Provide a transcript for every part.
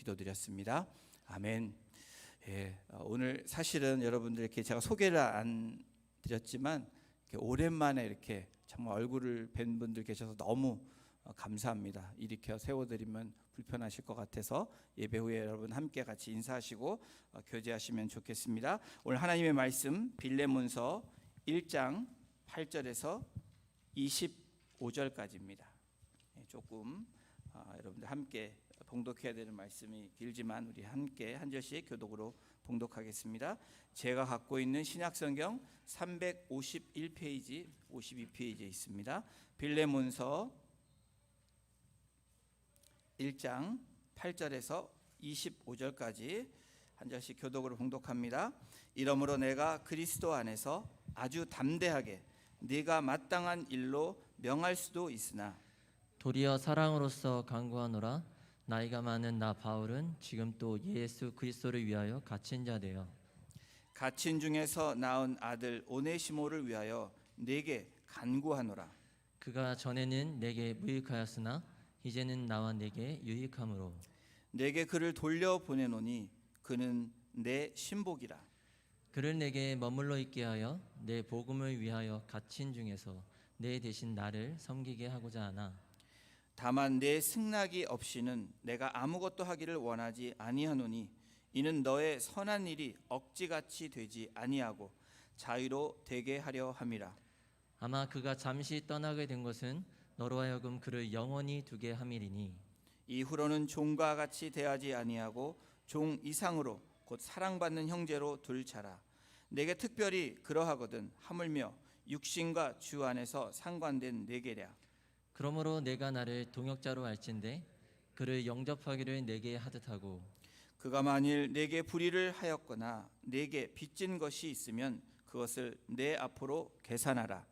기도드렸습니다. 아멘. 오늘 사실은 여러분들께 제가 소개를 안 드렸지만 오랜만에 이렇게 정말 얼굴을 뵌 분들 계셔서 너무 감사합니다. 일으켜 세워드리면 불편하실 것 같아서 예배 후에 여러분 함께 같이 인사하시고 교제하시면 좋겠습니다. 오늘 하나님의 말씀 빌레몬서 1장 8절에서 25절까지입니다. 조금 여러분들 함께 봉독해야 되는 말씀이 길지만 우리 함께 한 절씩 교독으로 봉독하겠습니다. 제가 갖고 있는 신약성경 351페이지, 52페이지에 있습니다. 빌레몬서 1장 8절에서 25절까지 한 절씩 교독으로 봉독합니다. 이러므로 내가 그리스도 안에서 아주 담대하게 네가 마땅한 일로 명할 수도 있으나 도리어 사랑으로서 간구하노라. 나이가 많은 나 바울은 지금 또 예수 그리스도를 위하여 갇힌 자 되어 갇힌 중에서 낳은 아들 오네시모를 위하여 네게 간구하노라. 그가 전에는 내게 무익하였으나 이제는 나와 내게 유익함으로 내게 그를 돌려 보내노니 그는 내 신복이라. 그를 내게 머물러 있게 하여 내 복음을 위하여 갇힌 중에서 내 대신 나를 섬기게 하고자 하나. 다만 내 승낙이 없이는 내가 아무것도 하기를 원하지 아니하노니 이는 너의 선한 일이 억지같이 되지 아니하고 자유로 되게 하려 함이라. 아마 그가 잠시 떠나게 된 것은 너로 하여금 그를 영원히 두게 함이리니 이후로는 종과 같이 대하지 아니하고 종 이상으로 곧 사랑받는 형제로 둘 자라. 내게 특별히 그러하거든 하물며 육신과 주 안에서 상관된 내게랴. 그러므로 내가 나를 동역자로 할진대 그를 영접하기를 내게 하듯하고 그가 만일 내게 불의를 하였거나 내게 빚진 것이 있으면 그것을 내 앞으로 계산하라.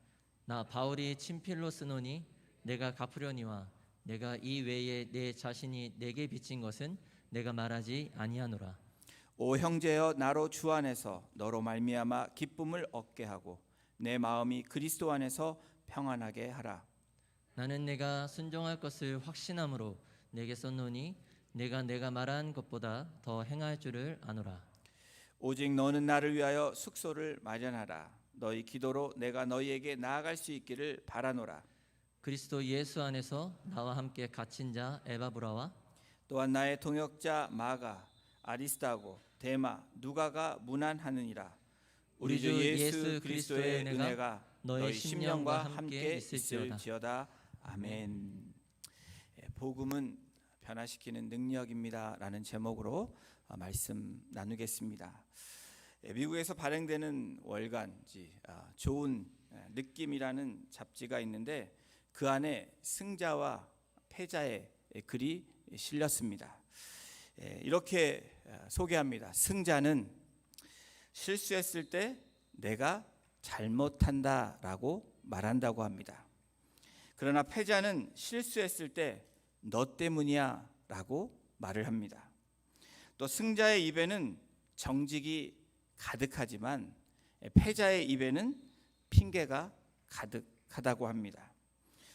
나 바울이 친필로 쓰노니 내가 갚으려니와 내가 이 외에 내 자신이 내게 빚진 것은 내가 말하지 아니하노라. 오 형제여, 나로 주 안에서 너로 말미암아 기쁨을 얻게 하고 내 마음이 그리스도 안에서 평안하게 하라. 나는 내가 순종할 것을 확신함으로 내게 썼노니 내가 말한 것보다 더 행할 줄을 아노라. 오직 너는 나를 위하여 숙소를 마련하라. 너희 기도로 내가 너희에게 나아갈 수 있기를 바라노라. 그리스도 예수 안에서 나와 함께 갇힌 자 에바브라와 또한 나의 동역자 마가, 아리스타고, 데마, 누가가 문안하느니라. 우리 주 예수 그리스도의 은혜가 너희 심령과 함께 있을지어다. 아멘. 복음은 변화시키는 능력입니다 라는 제목으로 말씀 나누겠습니다. 미국에서 발행되는 월간지 좋은 느낌이라는 잡지가 있는데 그 안에 승자와 패자의 글이 실렸습니다. 이렇게 소개합니다. 승자는 실수했을 때 내가 잘못한다라고 말한다고 합니다. 그러나 패자는 실수했을 때 너 때문이야 라고 말을 합니다. 또 승자의 입에는 정직이 가득하지만 패자의 입에는 핑계가 가득하다고 합니다.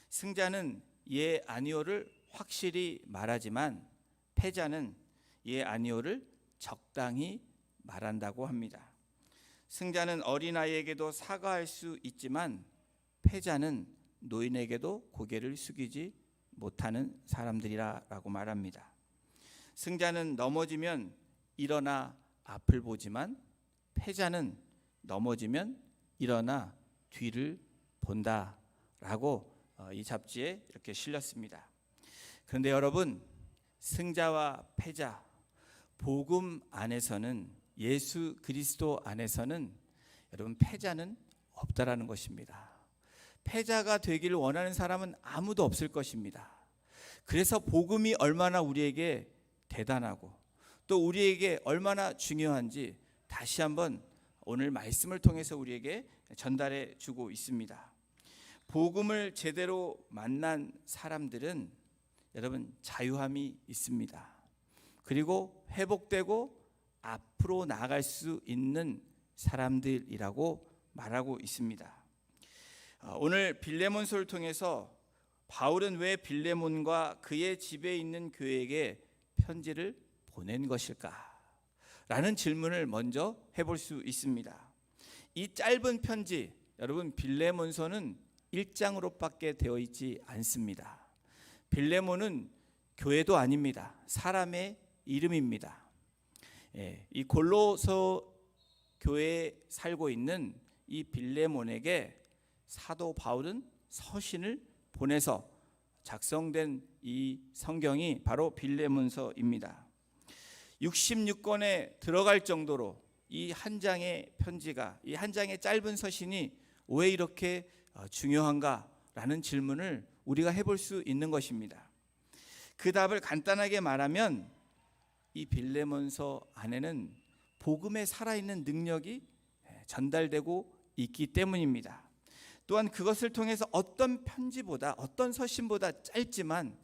승자는 예 아니오를 확실히 말하지만 패자는 예 아니오를 적당히 말한다고 합니다. 승자는 어린아이에게도 사과할 수 있지만 패자는 노인에게도 고개를 숙이지 못하는 사람들이라고 말합니다. 승자는 넘어지면 일어나 앞을 보지만 패자는 넘어지면 일어나 뒤를 본다라고 이 잡지에 이렇게 실렸습니다. 그런데 여러분, 승자와 패자, 복음 안에서는, 예수 그리스도 안에서는 여러분 패자는 없다라는 것입니다. 패자가 되기를 원하는 사람은 아무도 없을 것입니다. 그래서 복음이 얼마나 우리에게 대단하고 또 우리에게 얼마나 중요한지 다시 한번 오늘 말씀을 통해서 우리에게 전달해 주고 있습니다. 복음을 제대로 만난 사람들은 여러분 자유함이 있습니다. 그리고 회복되고 앞으로 나아갈 수 있는 사람들이라고 말하고 있습니다. 오늘 빌레몬서를 통해서 바울은 왜 빌레몬과 그의 집에 있는 교회에게 편지를 보낸 것일까? 라는 질문을 먼저 해볼 수 있습니다. 이 짧은 편지, 여러분 빌레몬서는 1장으로밖에 되어 있지 않습니다. 빌레몬은 교회도 아닙니다. 사람의 이름입니다. 이 골로서 교회에 살고 있는 이 빌레몬에게 사도 바울은 서신을 보내서 작성된 이 성경이 바로 빌레몬서입니다. 66권에 들어갈 정도로 이 한 장의 편지가, 이 한 장의 짧은 서신이 왜 이렇게 중요한가라는 질문을 우리가 해볼 수 있는 것입니다. 그 답을 간단하게 말하면 이 빌레몬서 안에는 복음에 살아있는 능력이 전달되고 있기 때문입니다. 또한 그것을 통해서 어떤 편지보다, 어떤 서신보다 짧지만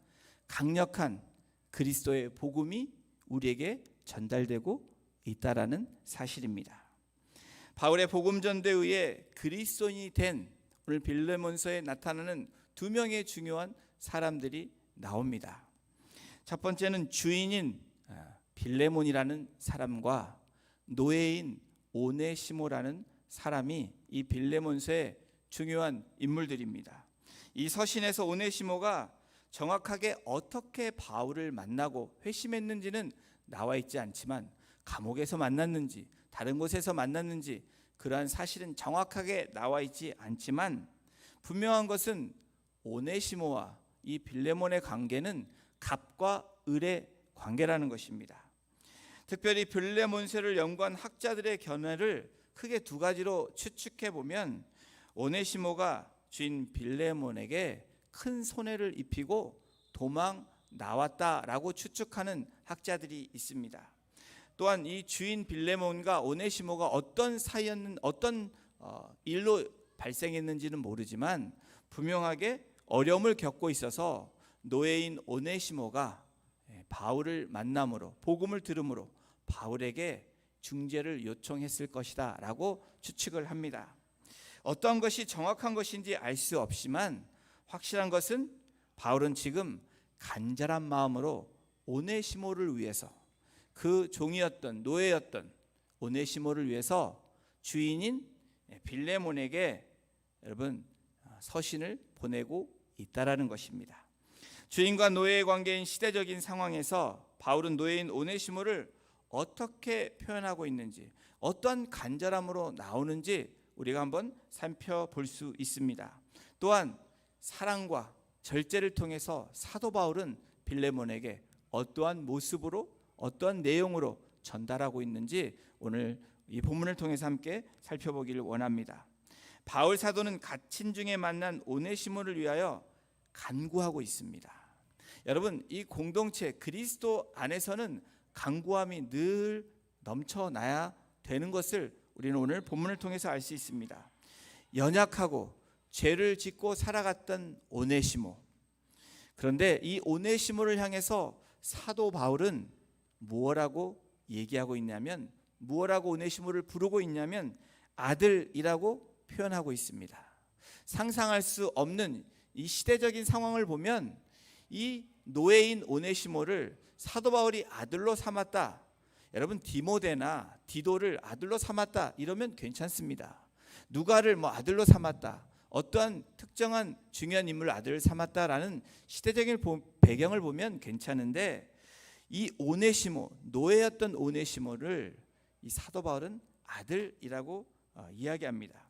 강력한 그리스도의 복음이 우리에게 전달되고 있다라는 사실입니다. 바울의 복음 전도에 의해 그리스도인이 된 오늘 빌레몬서에 나타나는 두 명의 중요한 사람들이 나옵니다. 첫 번째는 주인인 빌레몬이라는 사람과 노예인 오네시모라는 사람이 이 빌레몬서의 중요한 인물들입니다. 이 서신에서 오네시모가 정확하게 어떻게 바울을 만나고 회심했는지는 나와 있지 않지만 감옥에서 만났는지 다른 곳에서 만났는지 그러한 사실은 정확하게 나와 있지 않지만 분명한 것은 오네시모와 이 빌레몬의 관계는 갑과 을의 관계라는 것입니다. 특별히 빌레몬서를 연구한 학자들의 견해를 크게 두 가지로 추측해 보면 오네시모가 주인 빌레몬에게 큰 손해를 입히고 도망 나왔다라고 추측하는 학자들이 있습니다. 또한 이 주인 빌레몬과 오네시모가 어떤 사이였는 어떤 일로 발생했는지는 모르지만 분명하게 어려움을 겪고 있어서 노예인 오네시모가 바울을 만남으로 복음을 들음으로 바울에게 중재를 요청했을 것이다 라고 추측을 합니다. 어떤 것이 정확한 것인지 알 수 없지만 확실한 것은 바울은 지금 간절한 마음으로 오네시모를 위해서 그 종이었던 노예였던 오네시모를 위해서 주인인 빌레몬에게 여러분 서신을 보내고 있다라는 것입니다. 주인과 노예의 관계인 시대적인 상황에서 바울은 노예인 오네시모를 어떻게 표현하고 있는지 어떤 간절함으로 나오는지 우리가 한번 살펴볼 수 있습니다. 또한 사랑과 절제를 통해서 사도 바울은 빌레몬에게 어떠한 모습으로 어떠한 내용으로 전달하고 있는지 오늘 이 본문을 통해서 함께 살펴보기를 원합니다. 바울 사도는 갇힌 중에 만난 오네시모를 위하여 간구하고 있습니다. 여러분 이 공동체 그리스도 안에서는 간구함이 늘 넘쳐나야 되는 것을 우리는 오늘 본문을 통해서 알 수 있습니다. 연약하고 죄를 짓고 살아갔던 오네시모. 그런데 이 오네시모를 향해서 사도 바울은 무엇라고 얘기하고 있냐면 무엇라고 오네시모를 부르고 있냐면 아들이라고 표현하고 있습니다. 상상할 수 없는 이 시대적인 상황을 보면 이 노예인 오네시모를 사도 바울이 아들로 삼았다. 여러분 디모데나 디도를 아들로 삼았다 이러면 괜찮습니다. 누가를 아들로 삼았다. 어떠한 특정한 중요한 인물을 아들을 삼았다라는 시대적인 배경을 보면 괜찮은데 이 오네시모 노예였던 오네시모를 이 사도 바울은 아들이라고 이야기합니다.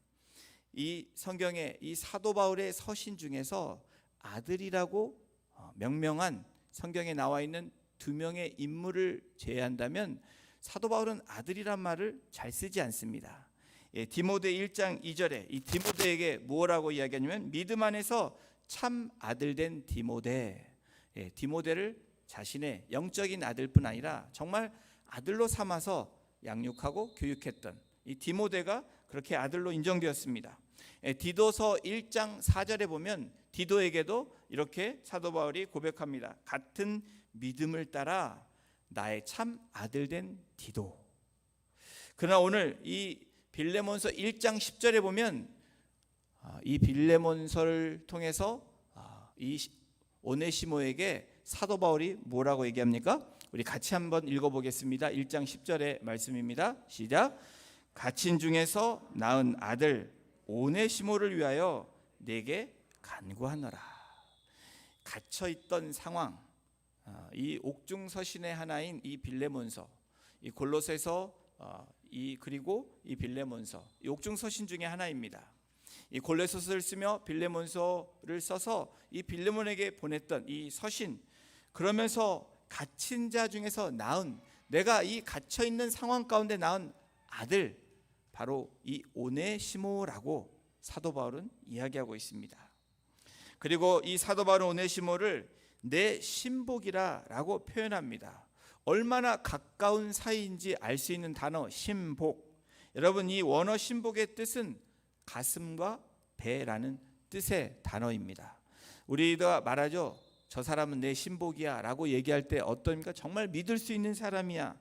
이 성경에 이 사도 바울의 서신 중에서 아들이라고 명명한 성경에 나와 있는 두 명의 인물을 제외한다면 사도 바울은 아들이란 말을 잘 쓰지 않습니다. 디모데 1장 2절에 이 디모데에게 뭐라고 이야기하냐면 믿음 안에서 참 아들 된 디모데. 디모데를 자신의 영적인 아들뿐 아니라 정말 아들로 삼아서 양육하고 교육했던 이 디모데가 그렇게 아들로 인정되었습니다. 디도서 1장 4절에 보면 디도에게도 이렇게 사도 바울이 고백합니다. 같은 믿음을 따라 나의 참 아들 된 디도. 그러나 오늘 이 빌레몬서 1장 10절에 보면 이 빌레몬서를 통해서 이 오네시모에게 사도 바울이 뭐라고 얘기합니까? 우리 같이 한번 읽어보겠습니다. 1장 10절의 말씀입니다. 시작. 갇힌 중에서 낳은 아들 오네시모를 위하여 내게 간구하노라. 갇혀있던 상황, 이 옥중서신의 하나인 이 빌레몬서, 이 골로새서 그리고 이 빌레몬서, 이 옥중서신 중에 하나입니다. 이 골로새서를 쓰며 빌레몬서를 써서 이 빌레몬에게 보냈던 이 서신, 그러면서 갇힌 자 중에서 낳은, 내가 이 갇혀 있는 상황 가운데 낳은 아들, 바로 이 오네시모라고 사도 바울은 이야기하고 있습니다. 그리고 이 사도 바울은 오네시모를 내 신복이라고 표현합니다. 얼마나 가까운 사이인지 알 수 있는 단어 신복. 여러분, 이 원어 신복의 뜻은 가슴과 배라는 뜻의 단어입니다. 우리가 말하죠. 저 사람은 내 신복이야 라고 얘기할 때 어떠합니까? 정말 믿을 수 있는 사람이야.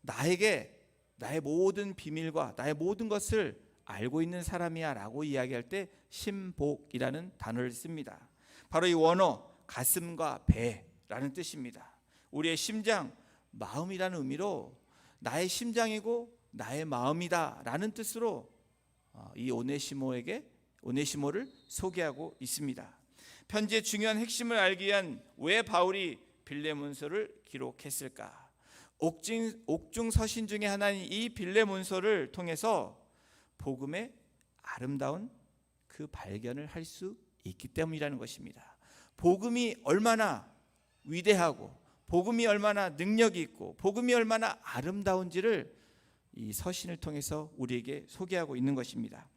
나에게 나의 모든 비밀과 나의 모든 것을 알고 있는 사람이야 라고 이야기할 때 신복이라는 단어를 씁니다. 바로 이 원어 가슴과 배라는 뜻입니다. 우리의 심장, 마음이라는 의미로 나의 심장이고 나의 마음이다 라는 뜻으로 이 오네시모를 소개하고 있습니다. 편지의 중요한 핵심을 알기 위한 왜 바울이 빌레몬서를 기록했을까? 옥중 서신 중에 하나인 이 빌레몬서를 통해서 복음의 아름다운 그 발견을 할 수 있기 때문이라는 것입니다. 복음이 얼마나 위대하고 복음이 얼마나 능력이 있고 복음이 얼마나 아름다운지를 이 서신을 통해서 우리에게 소개하고 있는 것입니다.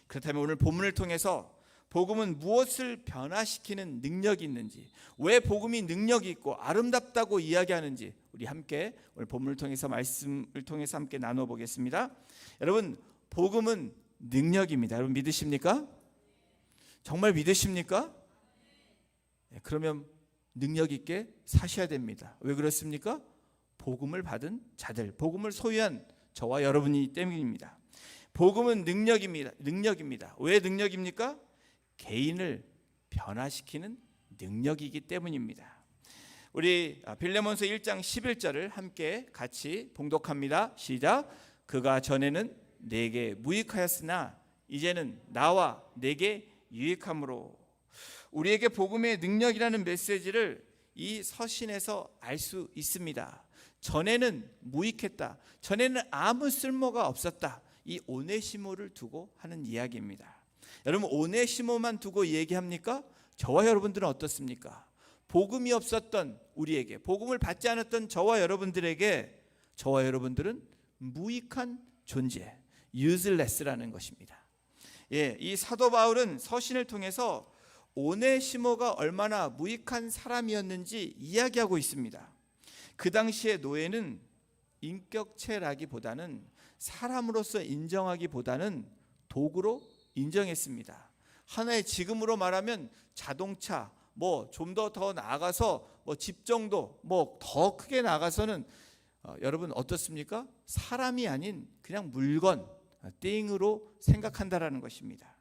그렇다면 오늘 본문을 통해서 복음은 무엇을 변화시키는 능력이 있는지, 왜 복음이 능력이 있고 아름답다고 이야기하는지 우리 함께 오늘 본문을 통해서 말씀을 통해서 함께 나눠 보겠습니다. 여러분, 복음은 능력입니다. 여러분 믿으십니까? 정말 믿으십니까? 그러면 능력 있게 사셔야 됩니다. 왜 그렇습니까? 복음을 받은 자들, 복음을 소유한 저와 여러분이 때문입니다. 복음은 능력입니다. 왜 능력입니까? 개인을 변화시키는 능력이기 때문입니다. 우리 빌레몬서 1장 11절을 함께 같이 봉독합니다. 시작. 그가 전에는 내게 무익하였으나 이제는 나와 내게 유익함으로. 우리에게 복음의 능력이라는 메시지를 이 서신에서 알 수 있습니다. 전에는 무익했다. 전에는 아무 쓸모가 없었다. 이 오네시모를 두고 하는 이야기입니다. 여러분, 오네시모만 두고 얘기합니까? 저와 여러분들은 어떻습니까? 복음이 없었던 우리에게, 복음을 받지 않았던 저와 여러분들에게, 저와 여러분들은 무익한 존재, useless라는 것입니다. 이 사도 바울은 서신을 통해서 오네시모가 얼마나 무익한 사람이었는지 이야기하고 있습니다. 그 당시의 노예는 인격체라기보다는 사람으로서 인정하기보다는 도구로 인정했습니다. 하나의 지금으로 말하면 자동차, 좀 더 나아가서 집 정도, 더 크게 나가서는 여러분 어떻습니까? 사람이 아닌 그냥 물건, 띵으로 생각한다라는 것입니다.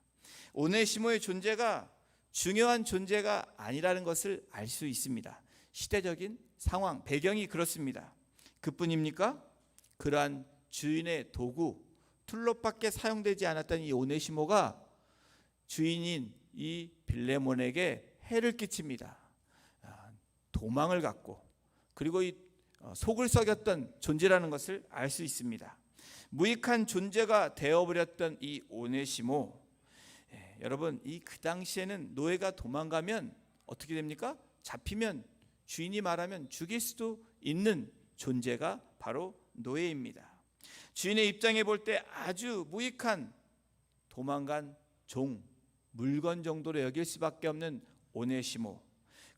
오네시모의 존재가 중요한 존재가 아니라는 것을 알 수 있습니다. 시대적인 상황, 배경이 그렇습니다. 그뿐입니까? 그러한 주인의 도구, 툴롯밖에 사용되지 않았던 이 오네시모가 주인인 이 빌레몬에게 해를 끼칩니다. 도망을 갔고, 그리고 이 속을 썩였던 존재라는 것을 알 수 있습니다. 무익한 존재가 되어버렸던 이 오네시모, 여러분, 그 당시에는 노예가 도망가면 어떻게 됩니까? 잡히면 주인이 말하면 죽일 수도 있는 존재가 바로 노예입니다. 주인의 입장에 볼 때 아주 무익한 도망간 종, 물건 정도로 여길 수밖에 없는 오네시모.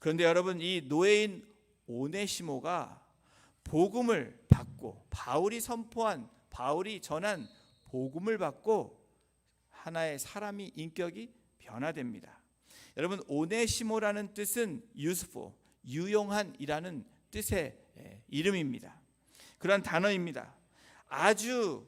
그런데 여러분, 이 노예인 오네시모가 복음을 받고 바울이 선포한, 바울이 전한 복음을 받고 하나의 사람이 인격이 변화됩니다. 여러분, 오네시모라는 뜻은 useful, 유용한이라는 뜻의 이름입니다. 그런 단어입니다. 아주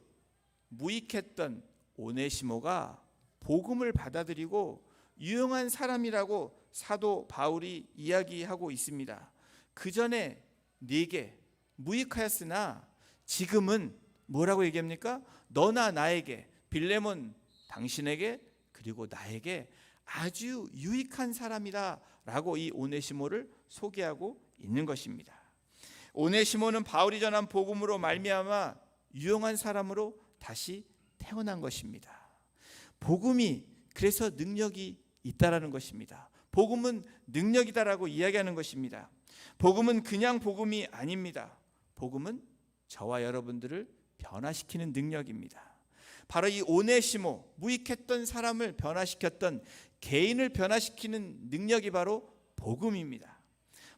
무익했던 오네시모가 복음을 받아들이고 유용한 사람이라고 사도 바울이 이야기하고 있습니다. 그 전에 내게, 무익하였으나 지금은 뭐라고 얘기합니까? 너나 나에게, 빌레몬 당신에게, 그리고 나에게 아주 유익한 사람이다 라고 이 오네시모를 소개하고 있는 것입니다. 오네시모는 바울이 전한 복음으로 말미암아 유용한 사람으로 다시 태어난 것입니다. 복음이 그래서 능력이 있다라는 것입니다. 복음은 능력이다라고 이야기하는 것입니다. 복음은 그냥 복음이 아닙니다. 복음은 저와 여러분들을 변화시키는 능력입니다. 바로 이 오네시모, 무익했던 사람을 변화시켰던, 개인을 변화시키는 능력이 바로 복음입니다.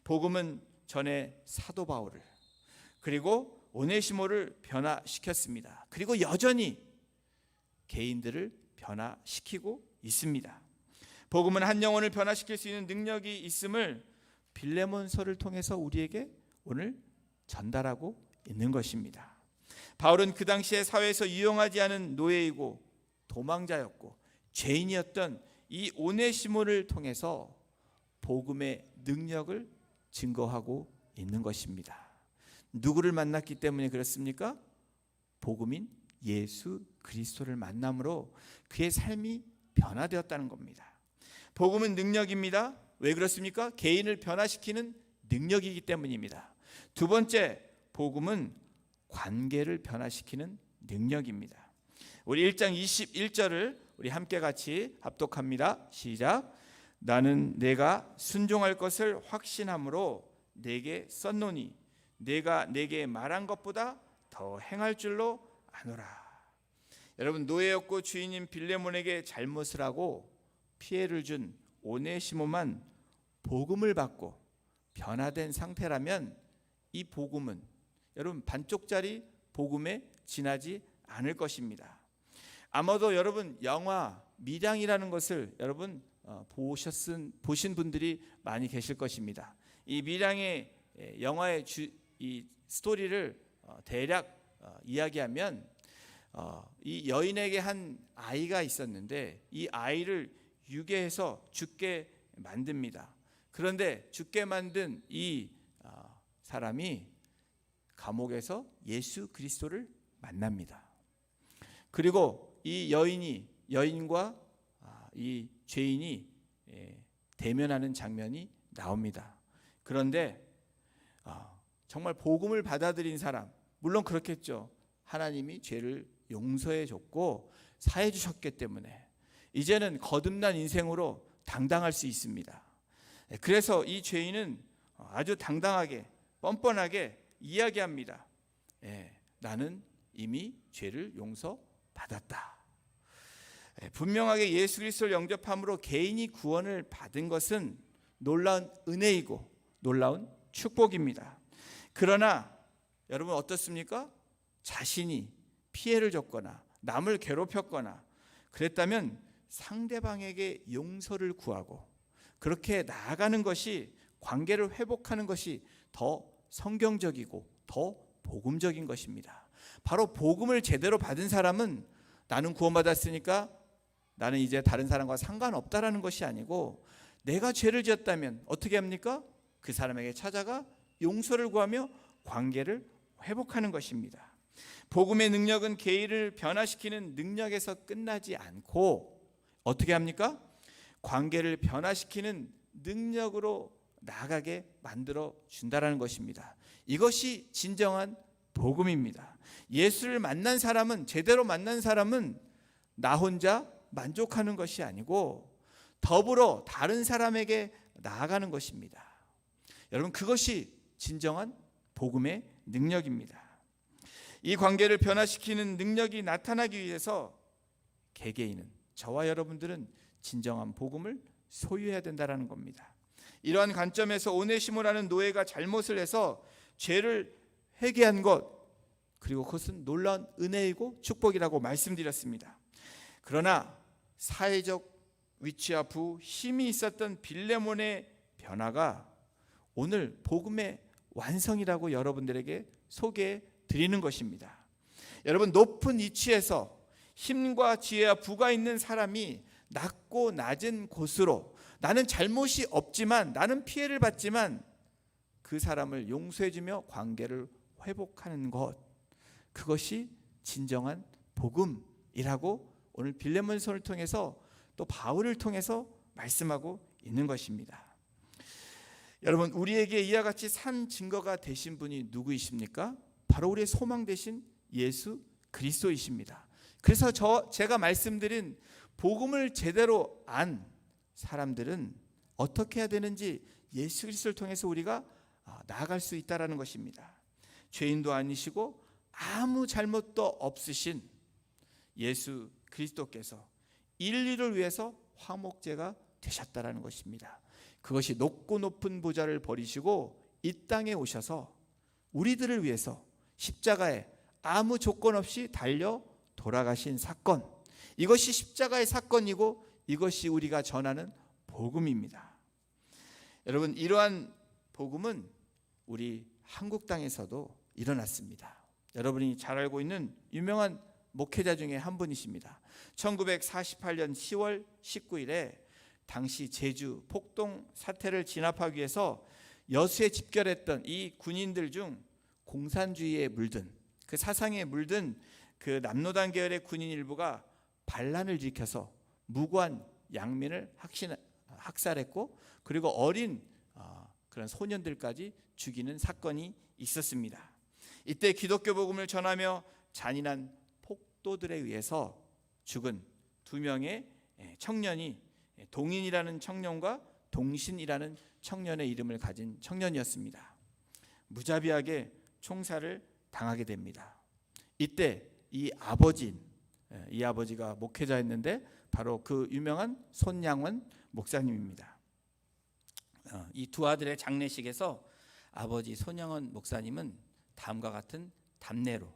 복음은 전에 사도 바울을, 그리고 오네시모를 변화시켰습니다. 그리고 여전히 개인들을 변화시키고 있습니다. 복음은 한 영혼을 변화시킬 수 있는 능력이 있음을 빌레몬서를 통해서 우리에게 오늘 전달하고 있는 것입니다. 바울은 그 당시에 사회에서 유용하지 않은 노예이고 도망자였고 죄인이었던 이 오네시모를 통해서 복음의 능력을 증거하고 있는 것입니다. 누구를 만났기 때문에 그렇습니까? 복음인 예수 그리스도를 만남으로 그의 삶이 변화되었다는 겁니다. 복음은 능력입니다. 왜 그렇습니까? 개인을 변화시키는 능력이기 때문입니다. 두 번째, 복음은 관계를 변화시키는 능력입니다. 우리 1장 21절을 우리 함께 같이 합독합니다. 시작. 나는 내가 순종할 것을 확신함으로 내게 썼노니 내가 내게 말한 것보다 더 행할 줄로 아노라. 여러분, 노예였고 주인인 빌레몬에게 잘못을 하고 피해를 준 오네시모만 복음을 받고 변화된 상태라면 이 복음은 여러분 반쪽짜리 복음에 지나지 않을 것입니다. 아마도 여러분 영화 밀양이라는 것을 여러분 보신 분들이 많이 계실 것입니다. 이 밀양의 영화의 이 스토리를 대략 이야기하면 이 여인에게 한 아이가 있었는데 이 아이를 유괴해서 죽게 만듭니다. 그런데 죽게 만든 이 사람이 감옥에서 예수 그리스도를 만납니다. 그리고 이 여인과 이 죄인이 대면하는 장면이 나옵니다. 그런데 정말 복음을 받아들인 사람, 물론 그렇겠죠. 하나님이 죄를 용서해 줬고 사해 주셨기 때문에 이제는 거듭난 인생으로 당당할 수 있습니다. 그래서 이 죄인은 아주 당당하게 뻔뻔하게 이야기합니다. 나는 이미 죄를 용서받았다. 분명하게 예수 그리스도를 영접함으로 개인이 구원을 받은 것은 놀라운 은혜이고 놀라운 축복입니다. 그러나 여러분 어떻습니까? 자신이 피해를 줬거나 남을 괴롭혔거나 그랬다면 상대방에게 용서를 구하고 그렇게 나아가는 것이, 관계를 회복하는 것이 더 성경적이고 더 복음적인 것입니다. 바로 복음을 제대로 받은 사람은 나는 구원받았으니까 나는 이제 다른 사람과 상관없다라는 것이 아니고, 내가 죄를 지었다면 어떻게 합니까? 그 사람에게 찾아가 용서를 구하며 관계를 회복하는 것입니다. 복음의 능력은 개인을 변화시키는 능력에서 끝나지 않고 어떻게 합니까? 관계를 변화시키는 능력으로 나아가게 만들어 준다라는 것입니다. 이것이 진정한 복음입니다. 예수를 만난 사람은, 제대로 만난 사람은 나 혼자 만족하는 것이 아니고 더불어 다른 사람에게 나아가는 것입니다. 여러분, 그것이 진정한 복음의 능력입니다. 이 관계를 변화시키는 능력이 나타나기 위해서 개개인은, 저와 여러분들은 진정한 복음을 소유해야 된다는 겁니다. 이러한 관점에서 오네시모라는 노예가 잘못을 해서 죄를 회개한 것, 그리고 그것은 놀라운 은혜이고 축복이라고 말씀드렸습니다. 그러나 사회적 위치와 힘이 있었던 빌레몬의 변화가 오늘 복음의 완성이라고 여러분들에게 소개해 드리는 것입니다. 여러분, 높은 위치에서 힘과 지혜와 부가 있는 사람이 낮고 낮은 곳으로, 나는 잘못이 없지만, 나는 피해를 받지만 그 사람을 용서해주며 관계를 회복하는 것, 그것이 진정한 복음이라고 오늘 빌레몬서를 통해서 또 바울을 통해서 말씀하고 있는 것입니다. 여러분, 우리에게 이와 같이 산 증거가 되신 분이 누구이십니까? 바로 우리의 소망 되신 예수 그리스도이십니다. 그래서 제가 말씀드린 복음을 제대로 안 사람들은 어떻게 해야 되는지 예수 그리스도를 통해서 우리가 나아갈 수 있다라는 것입니다. 죄인도 아니시고 아무 잘못도 없으신 예수 그리스도께서 인류를 위해서 화목제가 되셨다라는 것입니다. 그것이 높고 높은 보좌를 버리시고 이 땅에 오셔서 우리들을 위해서 십자가에 아무 조건 없이 달려 돌아가신 사건, 이것이 십자가의 사건이고 이것이 우리가 전하는 복음입니다. 여러분, 이러한 복음은 우리 한국 땅에서도 일어났습니다. 여러분이 잘 알고 있는 유명한 목회자 중에 한 분이십니다. 1948년 10월 19일에 당시 제주 폭동 사태를 진압하기 위해서 여수에 집결했던 이 군인들 중 공산주의에 물든, 그 사상에 물든 그 남로당 계열의 군인 일부가 반란을 일으켜서 무고한 양민을 학살했고, 그리고 어린 그런 소년들까지 죽이는 사건이 있었습니다. 이때 기독교 복음을 전하며 잔인한 폭도들에 의해서 죽은 2명의 청년이 동인이라는 청년과 동신이라는 청년의 이름을 가진 청년이었습니다. 무자비하게 총살을 당하게 됩니다. 이때 이 아버지가 목회자였는데 바로 그 유명한 손양원 목사님입니다. 이 두 아들의 장례식에서 아버지 손양원 목사님은 다음과 같은 답례로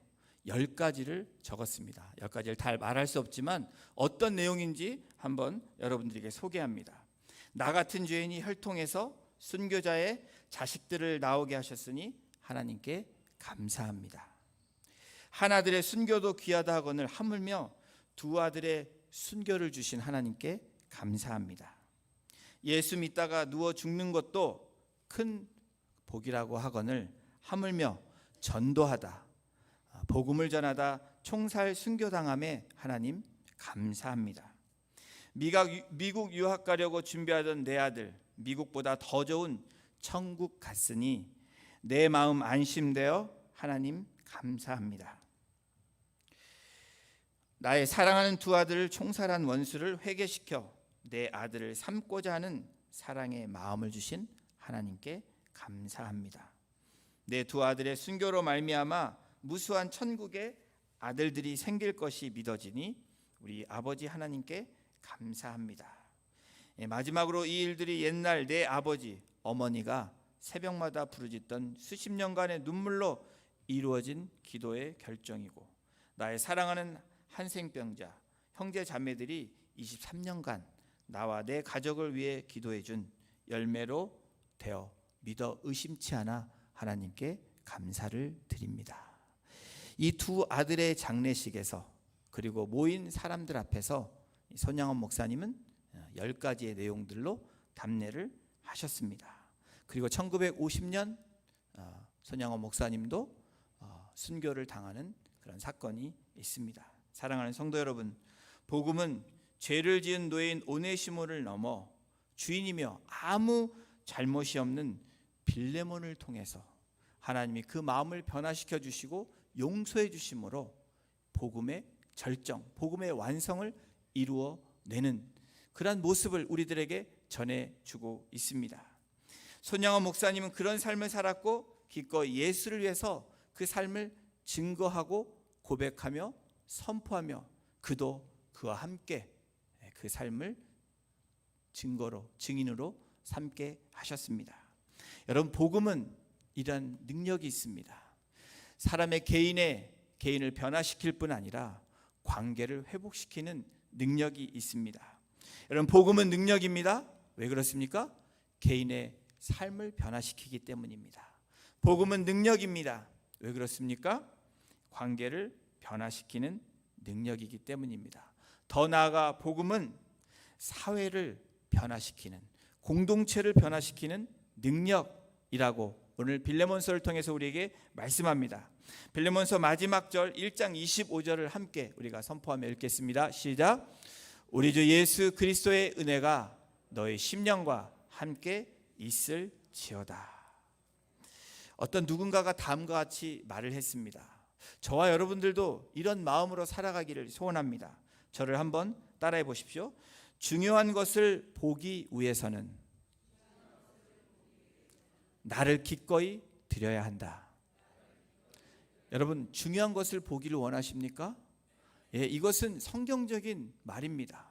10가지를 적었습니다. 10가지를 다 말할 수 없지만 어떤 내용인지 한번 여러분들에게 소개합니다. 나 같은 죄인이 혈통해서 순교자의 자식들을 나오게 하셨으니 하나님께 감사합니다. 하나들의 순교도 귀하다 하거늘 하물며 두 아들의 순교를 주신 하나님께 감사합니다. 예수 믿다가 누워 죽는 것도 큰 복이라고 하거늘 하물며 전도하다, 복음을 전하다 총살 순교당함에 하나님 감사합니다. 미국 유학 가려고 준비하던 내 아들 미국보다 더 좋은 천국 갔으니 내 마음 안심되어 하나님 감사합니다. 나의 사랑하는 두 아들을 총살한 원수를 회개시켜 내 아들을 삼고자 하는 사랑의 마음을 주신 하나님께 감사합니다. 내 두 아들의 순교로 말미암아 무수한 천국의 아들들이 생길 것이 믿어지니 우리 아버지 하나님께 감사합니다. 마지막으로 이 일들이 옛날 내 아버지 어머니가 새벽마다 부르짖던 수십 년간의 눈물로 이루어진 기도의 결정이고, 나의 사랑하는 한생병자 형제 자매들이 23년간 나와 내 가족을 위해 기도해 준 열매로 되어 믿어 의심치 않아 하나님께 감사를 드립니다. 이 두 아들의 장례식에서 그리고 모인 사람들 앞에서 손양원 목사님은 10가지의 내용들로 답례를 하셨습니다. 그리고 1950년 손양원 목사님도 순교를 당하는 그런 사건이 있습니다. 사랑하는 성도 여러분, 복음은 죄를 지은 노예인 오네시모를 넘어 주인이며 아무 잘못이 없는 빌레몬을 통해서 하나님이 그 마음을 변화시켜 주시고 용서해 주심으로 복음의 절정, 복음의 완성을 이루어내는 그러한 모습을 우리들에게 전해주고 있습니다. 손양원 목사님은 그런 삶을 살았고 기꺼이 예수를 위해서 그 삶을 증거하고 고백하며 선포하며 그도 그와 함께 그 삶을 증인으로 삼게 하셨습니다. 여러분, 복음은 이런 능력이 있습니다. 사람의 개인을 변화시킬 뿐 아니라 관계를 회복시키는 능력이 있습니다. 여러분, 복음은 능력입니다. 왜 그렇습니까? 개인의 삶을 변화시키기 때문입니다. 복음은 능력입니다. 왜 그렇습니까? 관계를 변화시키는 능력이기 때문입니다. 더 나아가 복음은 사회를 변화시키는, 공동체를 변화시키는 능력이라고 오늘 빌레몬서를 통해서 우리에게 말씀합니다. 빌레몬서 마지막 절 1장 25절을 함께 우리가 선포하며 읽겠습니다. 시작. 우리 주 예수 그리스도의 은혜가 너희 심령과 함께 있을지어다. 어떤 누군가가 다음과 같이 말을 했습니다. 저와 여러분들도 이런 마음으로 살아가기를 소원합니다. 저를 한번 따라해 보십시오. 중요한 것을 보기 위해서는 나를 기꺼이 드려야 한다. 여러분, 중요한 것을 보기를 원하십니까? 예, 이것은 성경적인 말입니다.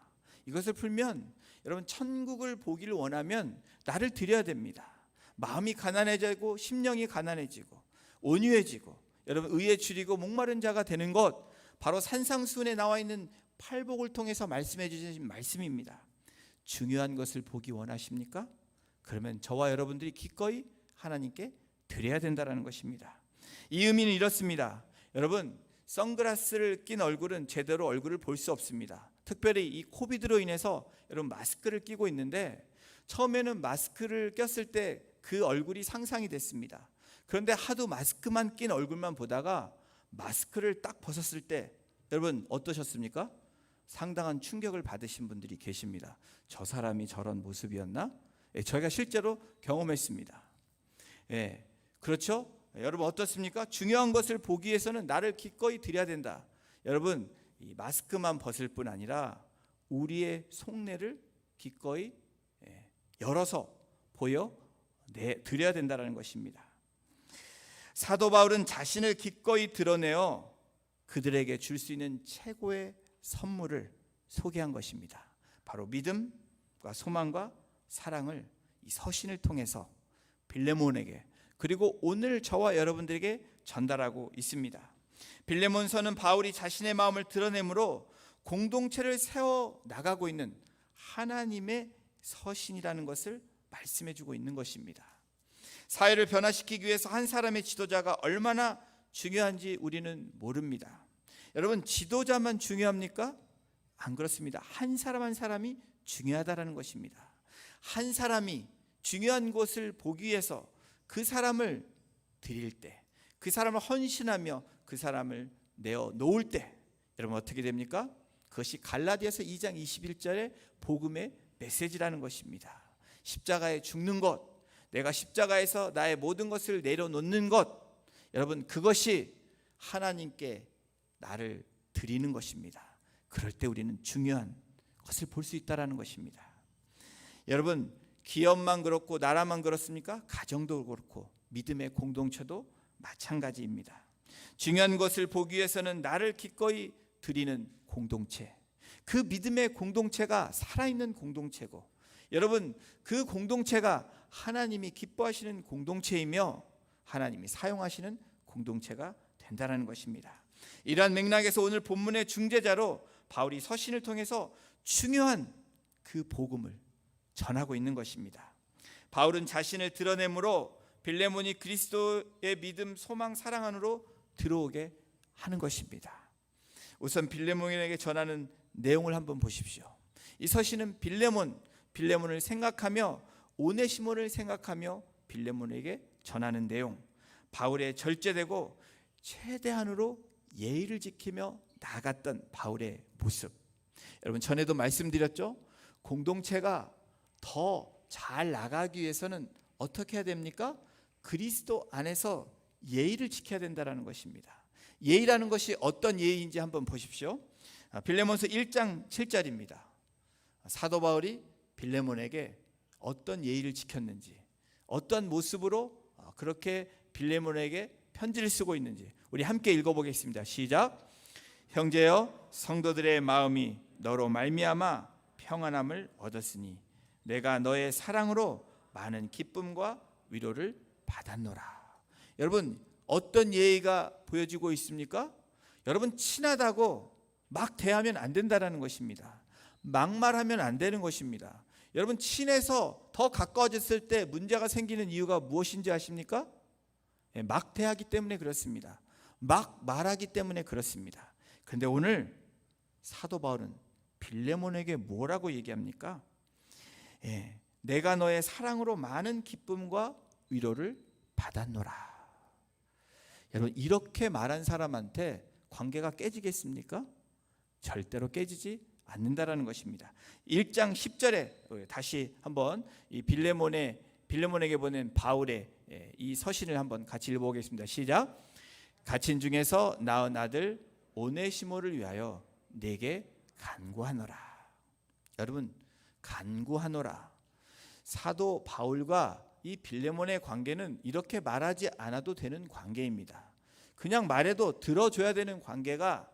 이것을 풀면 여러분, 천국을 보기를 원하면 나를 드려야 됩니다. 마음이 가난해지고 심령이 가난해지고 온유해지고 여러분, 의에 줄이고 목마른 자가 되는 것, 바로 산상수훈에 나와 있는 팔복을 통해서 말씀해 주신 말씀입니다. 중요한 것을 보기 원하십니까? 그러면 저와 여러분들이 기꺼이 하나님께 드려야 된다는 것입니다. 이 의미는 이렇습니다. 여러분, 선글라스를 낀 얼굴은 제대로 얼굴을 볼 수 없습니다. 특별히 이 코비드로 인해서 여러분 마스크를 끼고 있는데, 처음에는 마스크를 꼈을 때 그 얼굴이 상상이 됐습니다. 그런데 하도 마스크만 낀 얼굴만 보다가 마스크를 딱 벗었을 때 여러분 어떠셨습니까? 상당한 충격을 받으신 분들이 계십니다. 저 사람이 저런 모습이었나? 예, 저희가 실제로 경험했습니다. 예, 그렇죠? 여러분 어떻습니까? 중요한 것을 보기 위해서는 나를 기꺼이 드려야 된다. 여러분, 이 마스크만 벗을 뿐 아니라 우리의 속내를 기꺼이 열어서 드려야 된다는 것입니다. 사도 바울은 자신을 기꺼이 드러내어 그들에게 줄 수 있는 최고의 선물을 소개한 것입니다. 바로 믿음과 소망과 사랑을 이 서신을 통해서 빌레몬에게, 그리고 오늘 저와 여러분들에게 전달하고 있습니다. 빌레몬서는 바울이 자신의 마음을 드러내므로 공동체를 세워 나가고 있는 하나님의 서신이라는 것을 말씀해주고 있는 것입니다. 사회를 변화시키기 위해서 한 사람의 지도자가 얼마나 중요한지 우리는 모릅니다. 여러분, 지도자만 중요합니까? 안 그렇습니다. 한 사람 한 사람이 중요하다는 것입니다. 한 사람이 중요한 것을 보기 위해서 그 사람을 드릴 때, 그 사람을 헌신하며 그 사람을 내어 놓을 때 여러분 어떻게 됩니까? 그것이 갈라디아서 2장 21절의 복음의 메시지라는 것입니다. 십자가에 죽는 것, 내가 십자가에서 나의 모든 것을 내려놓는 것, 여러분 그것이 하나님께 나를 드리는 것입니다. 그럴 때 우리는 중요한 것을 볼 수 있다는 것입니다. 여러분, 기업만 그렇고 나라만 그렇습니까? 가정도 그렇고 믿음의 공동체도 마찬가지입니다. 중요한 것을 보기 위해서는 나를 기꺼이 드리는 공동체, 그 믿음의 공동체가 살아있는 공동체고, 여러분 그 공동체가 하나님이 기뻐하시는 공동체이며 하나님이 사용하시는 공동체가 된다는 것입니다. 이러한 맥락에서 오늘 본문의 중재자로 바울이 서신을 통해서 중요한 그 복음을 전하고 있는 것입니다. 바울은 자신을 드러내므로 빌레몬이 그리스도의 믿음, 소망, 사랑 안으로 들어오게 하는 것입니다. 우선 빌레몬에게 전하는 내용을 한번 보십시오. 이 서신은 빌레몬을 생각하며 오네시모를 생각하며 빌레몬에게 전하는 내용, 바울의 절제되고 최대한으로 예의를 지키며 나아갔던 바울의 모습. 여러분 전에도 말씀드렸죠? 공동체가 더 잘 나가기 위해서는 어떻게 해야 됩니까? 그리스도 안에서 예의를 지켜야 된다는 것입니다. 예의라는 것이 어떤 예의인지 한번 보십시오. 빌레몬서 1장 7절입니다. 사도 바울이 빌레몬에게 어떤 예의를 지켰는지, 어떤 모습으로 그렇게 빌레몬에게 편지를 쓰고 있는지 우리 함께 읽어보겠습니다. 시작. 형제여, 성도들의 마음이 너로 말미암아 평안함을 얻었으니 내가 너의 사랑으로 많은 기쁨과 위로를 받았노라. 여러분 어떤 예의가 보여지고 있습니까? 여러분 친하다고 막 대하면 안 된다는 것입니다. 막말하면 안 되는 것입니다. 여러분 친해서 더 가까워졌을 때 문제가 생기는 이유가 무엇인지 아십니까? 막 대하기 때문에 그렇습니다. 막 말하기 때문에 그렇습니다. 그런데 오늘 사도 바울은 빌레몬에게 뭐라고 얘기합니까? 내가 너의 사랑으로 많은 기쁨과 위로를 받았노라. 여러분, 이렇게 말한 사람한테 관계가 깨지겠습니까? 절대로 깨지지 않는다라는 것입니다. 1장 10절에 다시 한번 이 빌레몬에게 보낸 바울의 이 서신을 한번 같이 읽어보겠습니다. 시작. 갇힌 중에서 낳은 아들 오네시모를 위하여 내게 간구하노라. 여러분, 간구하노라. 사도 바울과 이 빌레몬의 관계는 이렇게 말하지 않아도 되는 관계입니다. 그냥 말해도 들어줘야 되는 관계가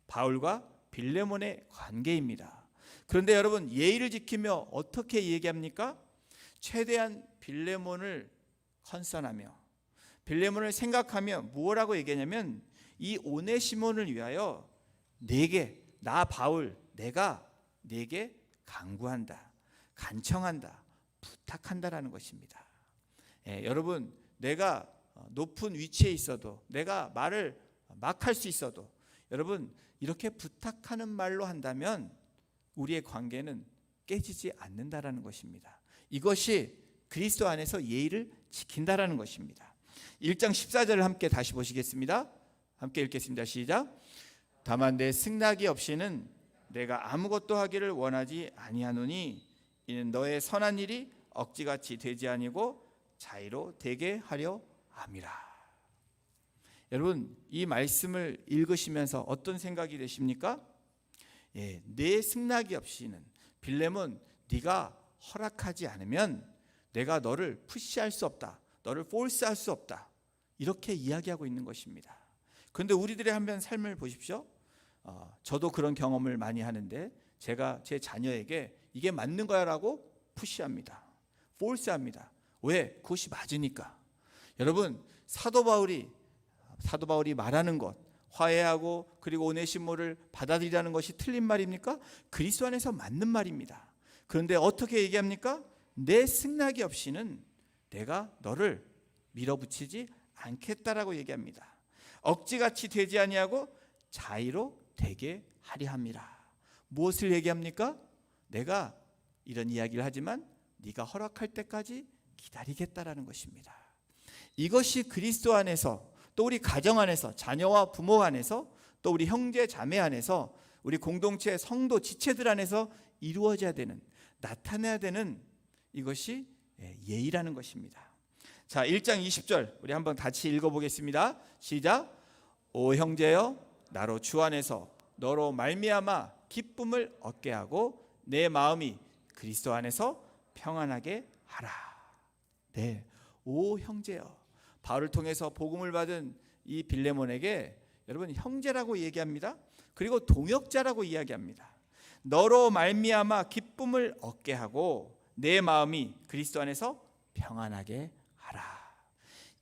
바울과 빌레몬의 관계입니다. 그런데 여러분, 예의를 지키며 어떻게 얘기합니까? 최대한 빌레몬을 컨선하며 빌레몬을 생각하며 무엇라고 얘기하냐면 이 오네시몬을 위하여 내게, 나 바울, 내가 내게 간구한다, 간청한다, 부탁한다라는 것입니다. 여러분, 내가 높은 위치에 있어도, 내가 말을 막 할 수 있어도, 여러분, 이렇게 부탁하는 말로 한다면 우리의 관계는 깨지지 않는다라는 것입니다. 이것이 그리스도 안에서 예의를 지킨다라는 것입니다. 1장 14절을 함께 다시 보시겠습니다. 함께 읽겠습니다. 시작. 다만 내 승낙이 없이는 내가 아무것도 하기를 원하지 아니하노니 이는 너의 선한 일이 억지같이 되지 아니고 자의로 되게 하려 함이라. 여러분, 이 말씀을 읽으시면서 어떤 생각이 되십니까? 내 승낙이 없이는, 빌레몬, 네가 허락하지 않으면 내가 너를 푸시할 수 없다, 너를 포스할 수 없다, 이렇게 이야기하고 있는 것입니다. 그런데 우리들의 한번 삶을 보십시오. 저도 그런 경험을 많이 하는데 제가 제 자녀에게 이게 맞는 거야 라고 푸시합니다, 포스합니다. 왜? 그것이 맞으니까. 여러분, 사도 바울이 말하는 것, 화해하고 그리고 오네시모를 받아들이라는 것이 틀린 말입니까? 그리스도 안에서 맞는 말입니다. 그런데 어떻게 얘기합니까? 내 승낙이 없이는 내가 너를 밀어붙이지 않겠다라고 얘기합니다. 억지같이 되지 아니하고 자의로 되게 하려 함이라. 무엇을 얘기합니까? 내가 이런 이야기를 하지만 네가 허락할 때까지 기다리겠다라는 것입니다. 이것이 그리스도 안에서, 또 우리 가정 안에서, 자녀와 부모 안에서, 또 우리 형제 자매 안에서, 우리 공동체 성도 지체들 안에서 이루어져야 되는, 나타내야 되는 이것이 예의라는 것입니다. 자, 1장 20절 우리 한번 같이 읽어보겠습니다. 시작. 오 형제여, 나로 주 안에서 너로 말미암아 기쁨을 얻게 하고 내 마음이 그리스도 안에서 평안하게 하라. 네, 오 형제여. 바울을 통해서 복음을 받은 이 빌레몬에게 여러분 형제라고 얘기합니다. 그리고 동역자라고 이야기합니다. 너로 말미암아 기쁨을 얻게 하고 내 마음이 그리스도 안에서 평안하게 하라.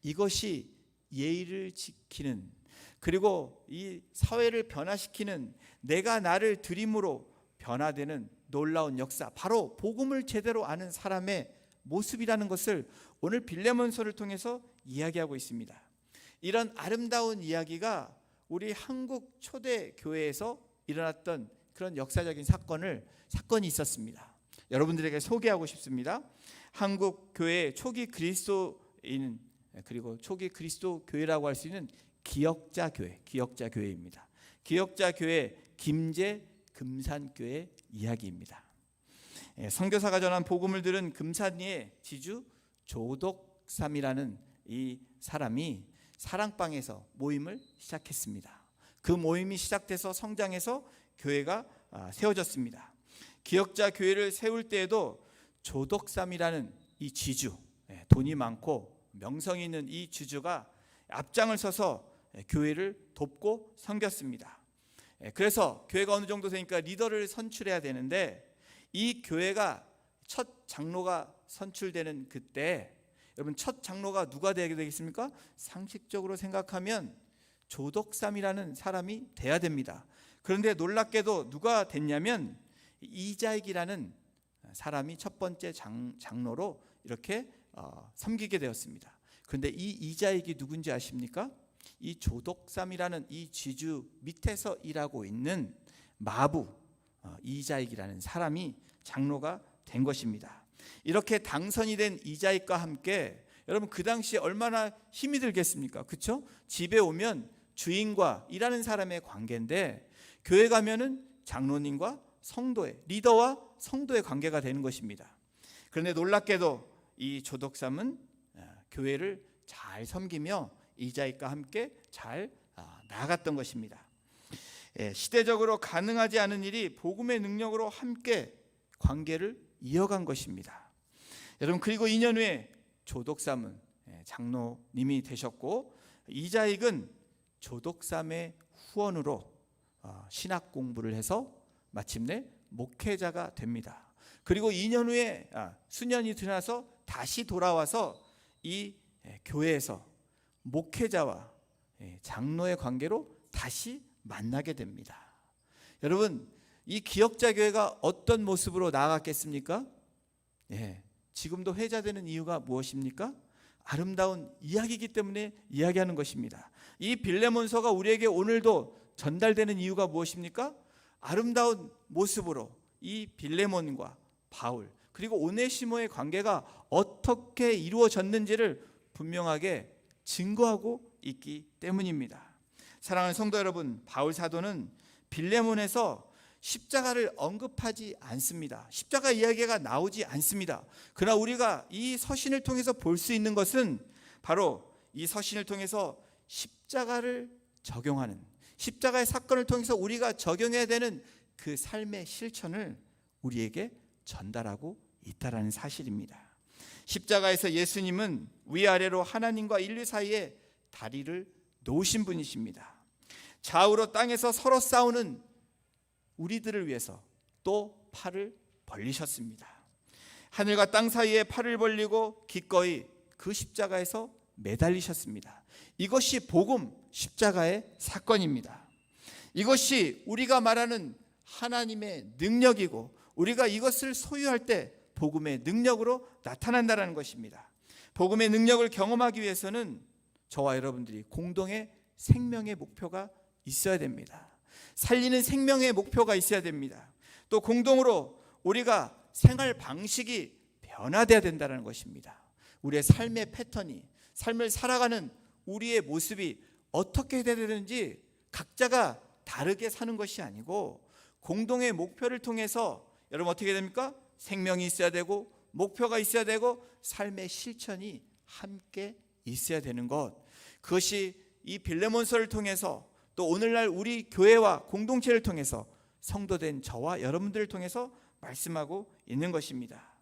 이것이 예의를 지키는, 그리고 이 사회를 변화시키는, 내가 나를 드림으로 변화되는 놀라운 역사, 바로 복음을 제대로 아는 사람의 모습이라는 것을 오늘 빌레몬서를 통해서 이야기하고 있습니다. 이런 아름다운 이야기가 우리 한국 초대 교회에서 일어났던 그런 역사적인 사건이 있었습니다. 여러분들에게 소개하고 싶습니다. 한국 교회 초기 그리스도인, 그리고 초기 그리스도 교회라고 할 수 있는 기역자 교회입니다. 기역자 교회 김제 금산교회 이야기입니다. 선교사가 전한 복음을 들은 금산리의 지주 조덕삼이라는 이 사람이 사랑방에서 모임을 시작했습니다. 그 모임이 시작돼서 성장해서 교회가 세워졌습니다. 기역자 교회를 세울 때에도 조덕삼이라는 이 지주, 돈이 많고 명성이 있는 이 지주가 앞장을 서서 교회를 돕고 섬겼습니다. 그래서 교회가 어느 정도 되니까 리더를 선출해야 되는데, 이 교회가 첫 장로가 선출되는 그때, 여러분 첫 장로가 누가 되게 되겠습니까? 상식적으로 생각하면 조덕삼이라는 사람이 돼야 됩니다. 그런데 놀랍게도 누가 됐냐면 이자익이라는 사람이 첫 번째 장로로 이렇게 섬기게 되었습니다. 그런데 이 이자익이 누군지 아십니까? 이 조덕삼이라는 이 지주 밑에서 일하고 있는 마부 이자익이라는 사람이 장로가 된 것입니다. 이렇게 당선이 된 이자익과 함께 여러분 그 당시에 얼마나 힘이 들겠습니까? 그렇죠? 집에 오면 주인과 일하는 사람의 관계인데 교회 가면은 장로님과 성도의 리더와 성도의 관계가 되는 것입니다. 그런데 놀랍게도 이 조덕삼은 교회를 잘 섬기며 이자익과 함께 잘 나아갔던 것입니다. 시대적으로 가능하지 않은 일이 복음의 능력으로 함께 관계를 이어간 것입니다. 여러분 그리고 2년 후에 조덕삼은 장로님이 되셨고 이자익은 조덕삼의 후원으로 신학 공부를 해서 마침내 목회자가 됩니다. 그리고 2년 후에 수년이 지나서 다시 돌아와서 이 교회에서 목회자와 장로의 관계로 다시 만나게 됩니다. 여러분 이 기역자 교회가 어떤 모습으로 나아갔겠습니까? 지금도 회자되는 이유가 무엇입니까? 아름다운 이야기이기 때문에 이야기하는 것입니다. 이 빌레몬서가 우리에게 오늘도 전달되는 이유가 무엇입니까? 아름다운 모습으로 이 빌레몬과 바울 그리고 오네시모의 관계가 어떻게 이루어졌는지를 분명하게 증거하고 있기 때문입니다. 사랑하는 성도 여러분, 바울 사도는 빌레몬에서 십자가를 언급하지 않습니다. 십자가 이야기가 나오지 않습니다. 그러나 우리가 이 서신을 통해서 볼 수 있는 것은 바로 이 서신을 통해서 십자가를 적용하는, 십자가의 사건을 통해서 우리가 적용해야 되는 그 삶의 실천을 우리에게 전달하고 있다는 사실입니다. 십자가에서 예수님은 위아래로 하나님과 인류 사이에 다리를 놓으신 분이십니다. 좌우로 땅에서 서로 싸우는 우리들을 위해서 또 팔을 벌리셨습니다. 하늘과 땅 사이에 팔을 벌리고 기꺼이 그 십자가에서 매달리셨습니다. 이것이 복음 십자가의 사건입니다. 이것이 우리가 말하는 하나님의 능력이고 우리가 이것을 소유할 때 복음의 능력으로 나타난다는 것입니다. 복음의 능력을 경험하기 위해서는 저와 여러분들이 공동의 생명의 목표가 있어야 됩니다. 살리는 생명의 목표가 있어야 됩니다. 또 공동으로 우리가 생활 방식이 변화돼야 된다는 것입니다. 우리의 삶의 패턴이, 삶을 살아가는 우리의 모습이 어떻게 돼야 되는지 각자가 다르게 사는 것이 아니고 공동의 목표를 통해서 여러분 어떻게 됩니까? 생명이 있어야 되고 목표가 있어야 되고 삶의 실천이 함께 있어야 되는 것, 그것이 이 빌레몬서를 통해서 또 오늘날 우리 교회와 공동체를 통해서 성도된 저와 여러분들을 통해서 말씀하고 있는 것입니다.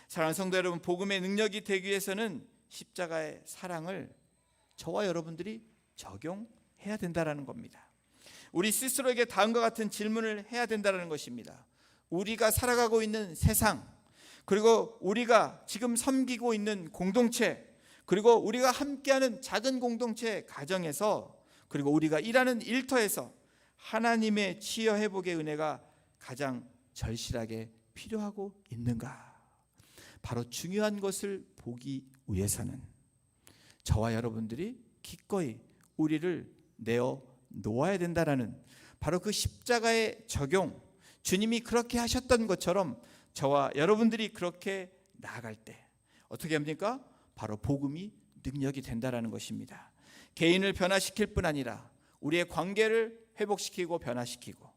사랑하는 성도 여러분, 복음의 능력이 되기 위해서는 십자가의 사랑을 저와 여러분들이 적용해야 된다는 겁니다. 우리 스스로에게 다음과 같은 질문을 해야 된다는 것입니다. 우리가 살아가고 있는 세상, 그리고 우리가 지금 섬기고 있는 공동체, 그리고 우리가 함께하는 작은 공동체 가정에서, 그리고 우리가 일하는 일터에서 하나님의 치유 회복의 은혜가 가장 절실하게 필요하고 있는가? 바로 중요한 것을 보기 위해서는 저와 여러분들이 기꺼이 우리를 내어 놓아야 된다라는 바로 그 십자가의 적용, 주님이 그렇게 하셨던 것처럼 저와 여러분들이 그렇게 나아갈 때 어떻게 합니까? 바로 복음이 능력이 된다라는 것입니다. 개인을 변화시킬 뿐 아니라 우리의 관계를 회복시키고 변화시키고,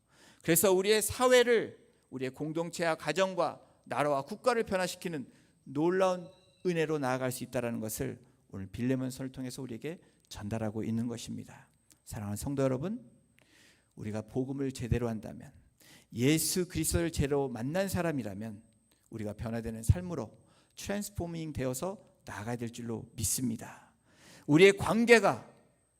그래서 우리의 사회를, 우리의 공동체와 가정과 나라와 국가를 변화시키는 놀라운 은혜로 나아갈 수 있다는 것을 오늘 빌레몬서를 통해서 우리에게 전달하고 있는 것입니다. 사랑하는 성도 여러분, 우리가 복음을 제대로 한다면, 예수 그리스도를 제대로 만난 사람이라면 우리가 변화되는 삶으로 트랜스포밍 되어서 나아가야 될 줄로 믿습니다. 우리의 관계가,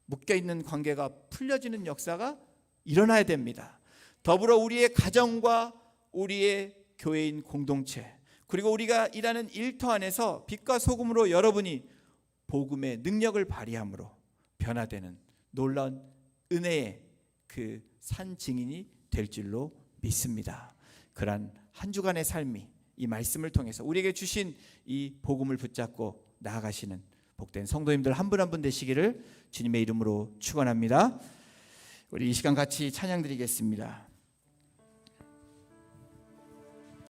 묶여있는 관계가 풀려지는 역사가 일어나야 됩니다. 더불어 우리의 가정과 우리의 교회인 공동체, 그리고 우리가 일하는 일터 안에서 빛과 소금으로 여러분이 복음의 능력을 발휘함으로 변화되는 놀라운 은혜의 그 산 증인이 될 줄로 믿습니다. 그러한 한 주간의 삶이 이 말씀을 통해서 우리에게 주신 이 복음을 붙잡고 나아가시는 복된 성도님들 한 분 한 분 되시기를 주님의 이름으로 축원합니다. 우리 이 시간 같이 찬양 드리겠습니다.